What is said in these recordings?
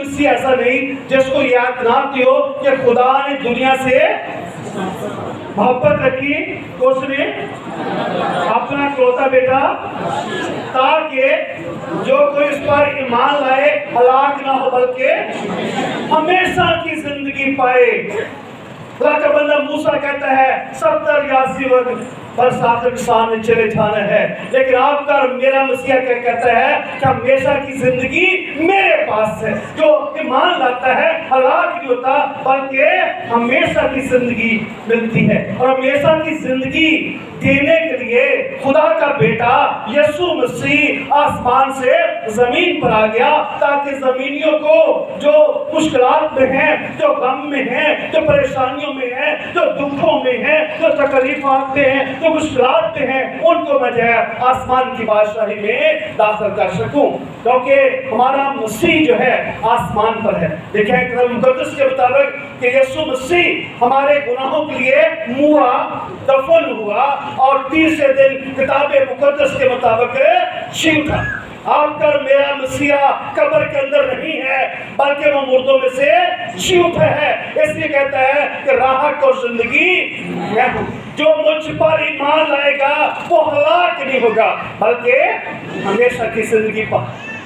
مسیح ایسا نہیں جس کو یاد نہ کی ہو کہ خدا نے دنیا سے محبت رکھی تو اس نے اپنا اکلوتا بیٹا تاکہ جو کوئی اس پر ایمان لائے ہلاک نہ ہو بلکہ ہمیشہ کی زندگی پائے۔ خدا کا بندہ موسیٰ کہتا ہے 70 یا 80 وقت بس آخر انسان نے چلے جانا ہے، لیکن آپ کا میرا مسیح کیا کہتا ہے کہ ہمیشہ کی زندگی میرے پاس ہے۔ جو ایمان لاتا ہے ہلاک نہیں ہوتا بلکہ ہمیشہ کی زندگی ملتی ہے، اور ہمیشہ کی زندگی دینے کے لیے خدا کا بیٹا یسوع مسیح آسمان سے زمین پر آ گیا تاکہ زمینیوں کو جو مشکلات میں ہیں، جو غم میں ہیں، جو پریشانیوں میں ہیں، جو دکھوں میں ہیں، جو تکلیفات میں ہیں، جو مشکلات میں ہیں، ان کو میں جو ہے آسمان کی بادشاہی میں داخل کر سکوں، کیونکہ ہمارا مسیح جو ہے آسمان پر ہے۔ دیکھیں کتاب مقدس کے مطابق کہ یسوع مسیح ہمارے گناہوں کے لیے موا، دفن ہوا اور تیسرے دن کتاب مقدس کے مطابق جی اٹھا۔ آپ کا میرا مسیح قبر کے اندر نہیں ہے بلکہ وہ مردوں میں سے جی اٹھا ہے، اس لیے کہتا ہے کہ راحت اور زندگی میں ہوں۔ جو مجھ پر ایمان لائے گا وہ ہلاک نہیں ہوگا بلکہ ہمیشہ کی زندگی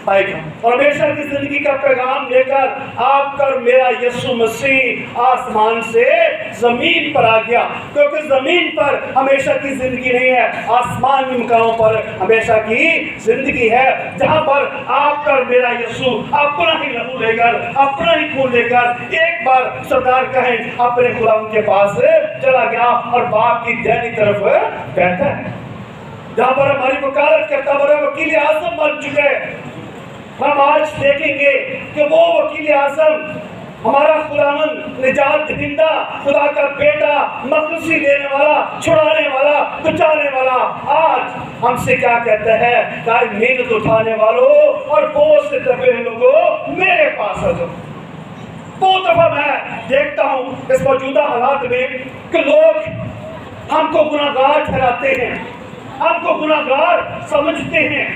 پائے گا۔ اور ہمیشہ کی زندگی کا پیغام لے کر آپ کا میرا یسوع مسیح آسمان سے زمین پر آ گیا، کیونکہ زمین پر ہمیشہ کی زندگی نہیں ہے، آسمانی مقاموں پر ہمیشہ کی زندگی ہے، جہاں پر آپ کا میرا یسوع اپنا ہی لہو لے کر، اپنا ہی خون لے کر ایک بار سردار کہیں اپنے غلام کے پاس چلا گیا اور باپ کی دائنی طرف بیٹھا ہے، جہاں پر ہماری وکالت کرتا بڑا وکیل اعظم بن چکے۔ ہم آج دیکھیں گے کہ وہ وکیل اعظم ہمارا خداوند نجات دہندہ، خدا کا بیٹا، مخلصی دینے والا، چھڑانے والا، بچانے والا، آج ہم سے کیا کہتا ہے کہ محنت اٹھانے والوں اور بوجھ سے دبے لوگوں میرے پاس آ جاؤ۔ بہت دفعہ میں دیکھتا ہوں اس موجودہ حالات میں کہ لوگ ہم کو گناہگار ٹھہراتے ہیں، ہم کو گناہگار سمجھتے ہیں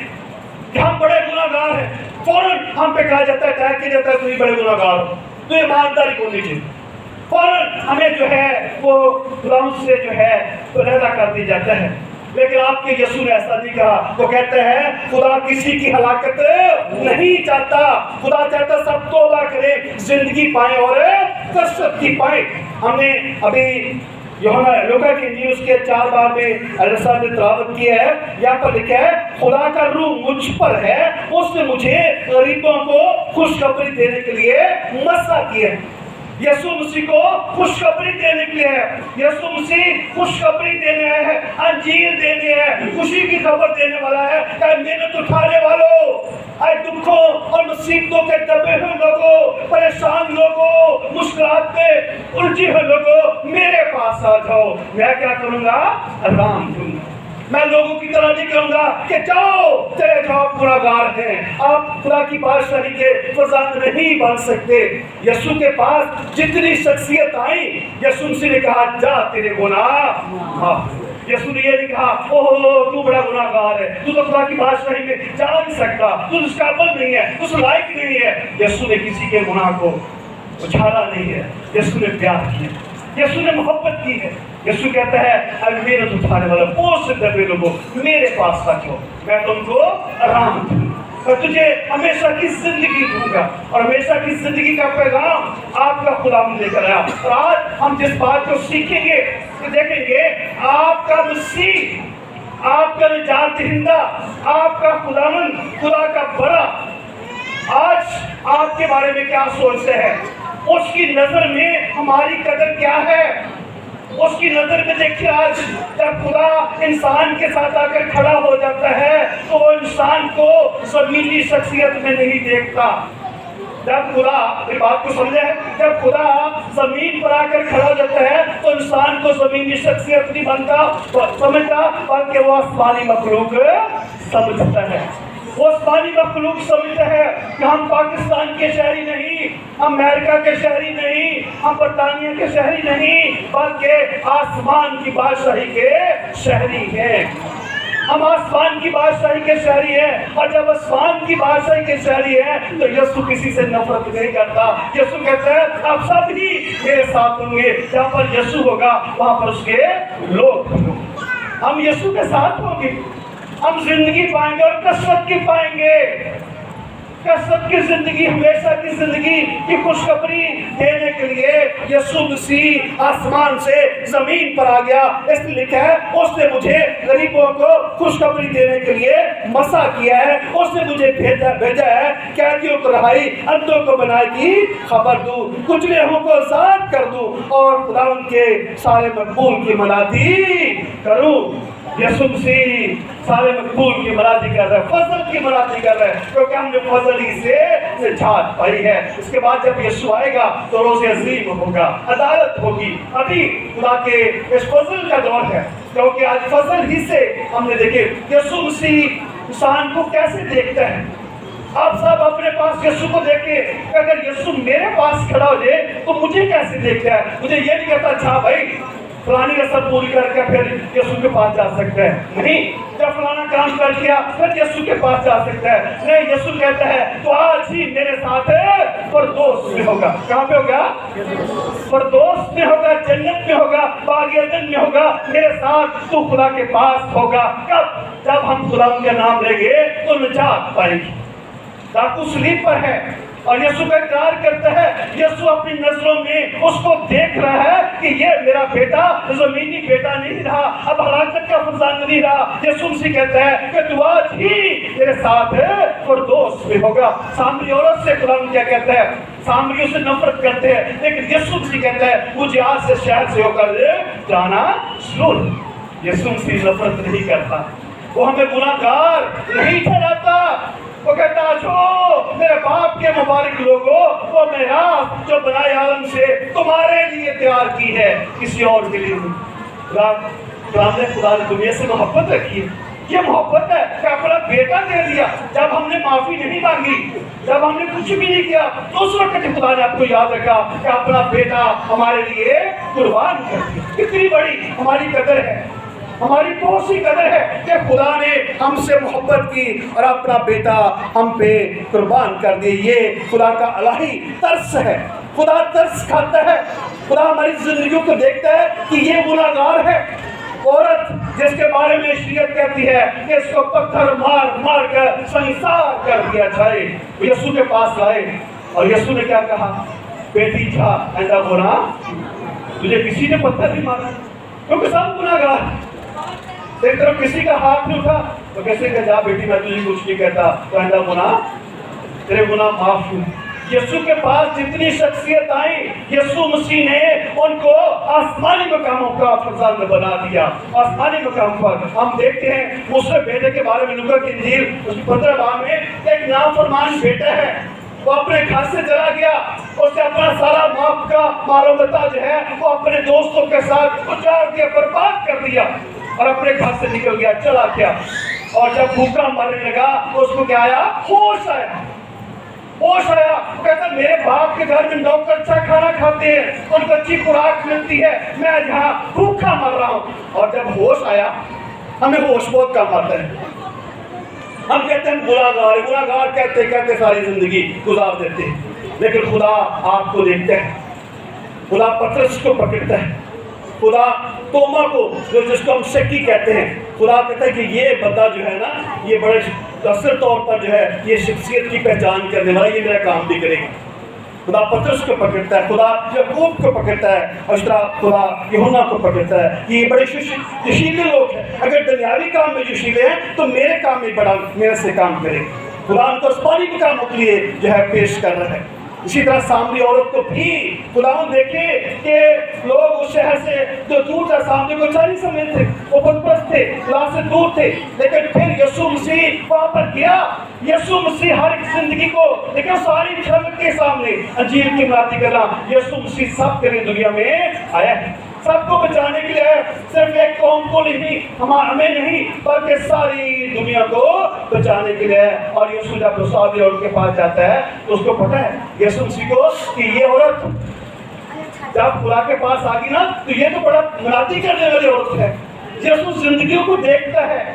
کہ ہم بڑے گناہگار ہیں، فوراً ہم پہ کہا جاتا ہے، ٹیگ کیا جاتا ہے تم بڑے گناہگار ہو، تو ایمانداری کو نیچے، فوراً ہمیں جو ہے وہ غلام سے جو ہے علیحدہ کر دی جاتا ہے۔ لیکن آپ کے یسوع نے ایسا نہیں کہا، وہ کہتے ہیں خدا کسی کی ہلاکت نہیں چاہتا، خدا چاہتا سب توبہ کریں، زندگی پائیں اور کثرت کی پائیں۔ ہم نے ابھی یوحنا لوکا کی انجیل اس کے 4 باب میں اللہ صاحب نے تلاوت کی ہے، یہاں پر لکھا ہے خدا کا روح مجھ پر ہے، اس نے مجھے غریبوں کو خوشخبری دینے کے لیے مسا کیا ہے۔ یسوع مسیح کو خوشخبری دینے کے لیے ہے، یسوع مسیح خوشخبری دینے ہے، انجیل دینے ہے، خوشی کی خبر دینے والا ہے کہ محنت اٹھانے والوں، اے دکھوں اور مصیبتوں کے دبے ہوئے لوگوں، پریشان لوگوں، مشکلات میں الجھے ہوئے لوگوں میرے پاس آ جاؤ، میں کیا کروں گا؟ آرام دوں گا۔ میں لوگوں کی طرح نہیں کہوں گا کہ جاؤ چلے جاؤ گناہگار ہیں، آپ خدا کی بادشاہی کے فرزند نہیں بن سکتے۔ یسوع کے پاس جتنی شخصیت آئی، یسوع نے کہا جا تیرے گناہ معاف۔ یسوع نے یہ نہیں کہا اوہ تو بڑا گناہگار ہے، تو خدا کی بادشاہی میں جا نہیں سکتا، تو اس قابل نہیں ہے، اس لائق نہیں ہے۔ یسوع نے کسی کے گناہ کو اچھالا نہیں ہے، یسوع نے پیار کیا، یسوع نے محبت کی ہے۔ یسوع کہتا ہے اے محنت اٹھانے والا بوجھ سے دبے لوگوں میرے پاس آ جاؤ، میں تم کو آرام دوں گا، میں تجھے ہمیشہ کی زندگی دوں گا۔ اور ہمیشہ کی زندگی کا پیغام آپ کا خدا لے کر آیا۔ اور آج ہم جس بات کو سیکھیں گے کہ دیکھیں گے آپ کا مسیح، آپ کا نجات دہندہ، آپ کا خداوند، خدا کا بڑا آج آپ کے بارے میں کیا سوچتے ہیں، اس کی نظر میں ہماری قدر کیا ہے۔ اس کی نظر میں دیکھیں آج جب خدا انسان کے ساتھ آ کر کھڑا ہو جاتا ہے تو وہ انسان کو زمینی شخصیت میں نہیں دیکھتا۔ جب خدا اس بات کو سمجھے، جب خدا زمین پر آ کر کھڑا ہو جاتا ہے تو انسان کو زمینی شخصیت نہیں بنتا سمجھتا بلکہ وہ آسمانی مخلوق سمجھتا ہے۔ وہ آسمانی مخلوق سمجھتا ہے کہ ہم پاکستان کے شہری نہیں، ہم امریکہ کے شہری نہیں، ہم برطانیہ کے شہری نہیں، بلکہ آسمان کی بادشاہی کے شہری ہیں۔ ہم آسمان کی بادشاہی کے شہری ہیں، اور جب آسمان کی بادشاہی کے شہری ہیں تو یسوع کسی سے نفرت نہیں کرتا۔ یسوع کہتا ہے آپ سب ہی میرے ساتھ ہوں گے، جہاں پر یسوع ہوگا وہاں پر اس کے لوگ ہوں گے۔ ہم یسوع کے ساتھ ہوں گے، ہم زندگی پائیں گے اور کثرت کی پائیں گے، کثرت کی زندگی، ہمیشہ کی زندگی کی خوشخبری دینے کے لیے یسوع مسیح آسمان سے زمین پر آ گیا۔ اس نے لکھا ہے اس نے مجھے غریبوں کو خوشخبری دینے کے لیے مسا کیا ہے، اس نے مجھے بھیجا ہے قیدیوں کو رہائی، اندھوں کو بنائی کی خبر دوں، کچلے ہوں کو آزاد کر دوں، اور خداوند کے سارے مقبول کی منادی کروں۔ یسوع مسیح سارے مقبول کی منادی کر رہا ہے، فضل کی منادی کر رہا ہے، کیونکہ ہم نے فضل ہی سے نجات پائی ہے۔ اس کے بعد جب یسوع آئے گا تو روز عظیم ہوگا، عدالت ہوگی۔ ابھی خدا کے اس فضل کا دور ہے، کیونکہ آج فضل ہی سے ہم نے دیکھے یسوع مسیح انسان کو کیسے دیکھتا ہے۔ آپ سب اپنے پاس یسوع کو دیکھیں کہ اگر یسوع میرے پاس کھڑا ہو جائے تو مجھے کیسے دیکھتا ہے۔ مجھے یہ نہیں کہتا اچھا بھائی فلانی رسم پوری کر کے پھر یسوع کے پاس جا سکتا ہے، نہیں، جب فلانا کام کر دیا پھر یسوع کے پاس جا سکتا ہے، نہیں، یسوع کہتا ہے تو آج ہی میرے ساتھ ہے پردوس میں ہوگا۔ کہاں پہ ہوگا؟ پردوس میں ہوگا، جنت میں ہوگا، باغ عدن میں ہوگا، میرے ساتھ تو خدا کے پاس ہوگا۔ کب؟ جب ہم خدا کا نام لیں گے تو نجات پائیں گے۔ ڈاکو سلیپ پر ہے اور یسوع کا اقرار کرتا ہے، یسوع اپنی نظروں میں اس کو دیکھ رہا ہے کہ یہ میرا بیٹا زمینی بیٹا نہیں رہا، اب ہلاکت کا فرزند نہیں رہا۔ یسوع مسیح کہتا ہے کہ تو آج ہی میرے ساتھ ہے فردوس میں ہوگا۔ سامری عورت سے قرآن کیا کہتا ہے؟ سامریوں سے نفرت کرتے ہیں، لیکن یسوع مسیح کہتا ہے مجھے آج سے شہر سے ہو کر جانا ضرور۔ یسوع مسیح نفرت نہیں کرتا، وہ ہمیں گناہگار نہیں ٹھہراتا، وہ کہتا جو میرے باپ کے مبارک لوگوں، وہ میراث جو بنائے عالم سے تمہارے لیے تیار کی ہے، کسی اور کے لیے نہیں۔ خدا نے دنیا سے محبت رکھی ہے، یہ محبت ہے کہ اپنا بیٹا دے دیا۔ جب ہم نے معافی نہیں مانگی، جب ہم نے کچھ بھی نہیں کیا، تو اس وقت خدا نے آپ کو یاد رکھا کہ اپنا بیٹا ہمارے لیے قربان کر دیا۔ کتنی بڑی ہماری قدر ہے، ہماری بہت سی قدر ہے کہ خدا نے ہم سے محبت کی اور اپنا بیٹا ہم پہ قربان کر دی۔ یہ خدا کا الہی ترس ہے، خدا ترس کھاتا ہے، خدا ہماری زندگیوں کو دیکھتا ہے کہ یہ گناہگار ہے۔ عورت جس کے بارے میں شریعت کہتی ہے کہ اس کو پتھر مار مار کر سنسار کر دیا جائے، یسوع کے پاس آئے اور یسوع نے کیا کہا؟ بیٹی جا، ایسا ہونا تجھے کسی نے پتھر نہیں مارا، کیونکہ سب گناہگار۔ ایک طرف کسی کا ہاتھ نہیں اٹھا تو کیسے کہ جا بیٹی میں تجھے کچھ نہیں کہتا، تو ایسا ہونا تیرے گناہ معاف ہوئے۔ یسوع کے پاس جتنی شخصیت آئی، یسوع مسیح نے ان کو آسمانی مقاموں کا فرزند بنا دیا۔ آسمانی مقام پر ہم دیکھتے ہیں موسیٰ بیٹے کے بارے میں لوکا کی انجیل اس کی 15 باب میں ایک نافرمان بیٹا ہے، وہ اپنے گھر سے چلا گیا، اس نے اپنا سارا باپ کا مال و متاع جو ہے وہ اپنے دوستوں کے ساتھ اجاڑ دیا، برباد کر دیا اور اپنے گھر سے نکل گیا، چلا گیا۔ اور جب بھوکا مرنے لگا تو اس کو کیا آیا؟ ہوش آیا، ہوش آیا۔ کہتا میرے باپ کے گھر میں نوکر اچھا کھانا کھاتے ہیں، ان کو اچھی خوراک ملتی ہے، میں جہاں بھوکا مر رہا ہوں۔ اور جب ہوش آیا، ہمیں ہوش بہت کم آتا ہے، ہم کہتے ہیں گناہگار، گناہگار کہتے کہتے ساری زندگی گزار دیتے ہیں، لیکن خدا آپ کو دیکھتا ہے، خدا پترس کو پکڑتا ہے، خدا توما کو جس کو ہم شکی کہتے ہیں، خدا کہتا ہے کہ یہ بندہ جو ہے نا، یہ بڑے اثر طور پر جو ہے یہ شخصیت کی پہچان کرنے والا، یہ میرا کام بھی کرے گا۔ خدا پترس کو پکڑتا ہے، خدا یعقوب کو پکڑتا ہے، اور اس طرح خدا یوحنا کو پکڑتا ہے۔ یہ بڑے جشیلے لوگ ہیں، اگر دنیاوی کام میں جشیلے ہیں تو میرے کام میں بڑا میرے سے کام کرے۔ خدا ان کو آسمانی کاموں کے لیے جو ہے پیش کر رہا ہے۔ اسی طرح سامری عورت کو بھی خدا دیکھے کہ لوگ اس شہر سے جو دور تھا، سامری کو اچھا نہیں سمجھتے، وہ بت پرست تھے، خدا سے دور تھے، لیکن پھر یسوع مسیح وہاں پر گیا۔ یسوع مسیح ہر ایک زندگی کو لیکن ساری خلق کے سامنے انجیل کی منادی کرنا، یسوع مسیح سب کے لیے دنیا میں آیا ہے، سب کو بچانے کے لیے، صرف ایک قوم کو نہیں، ہمیں نہیں، بلکہ ساری دنیا کو بچانے کے لیے۔ اور یسوع جب سامری عورت کے پاس جاتا ہے تو اس کو پتہ ہے یسوع مسیح کو کہ یہ عورت جب خدا کے پاس آ گئی نا تو یہ تو بڑا منادی کرنے والی عورت ہے۔ یسوع زندگیوں کو دیکھتا ہے،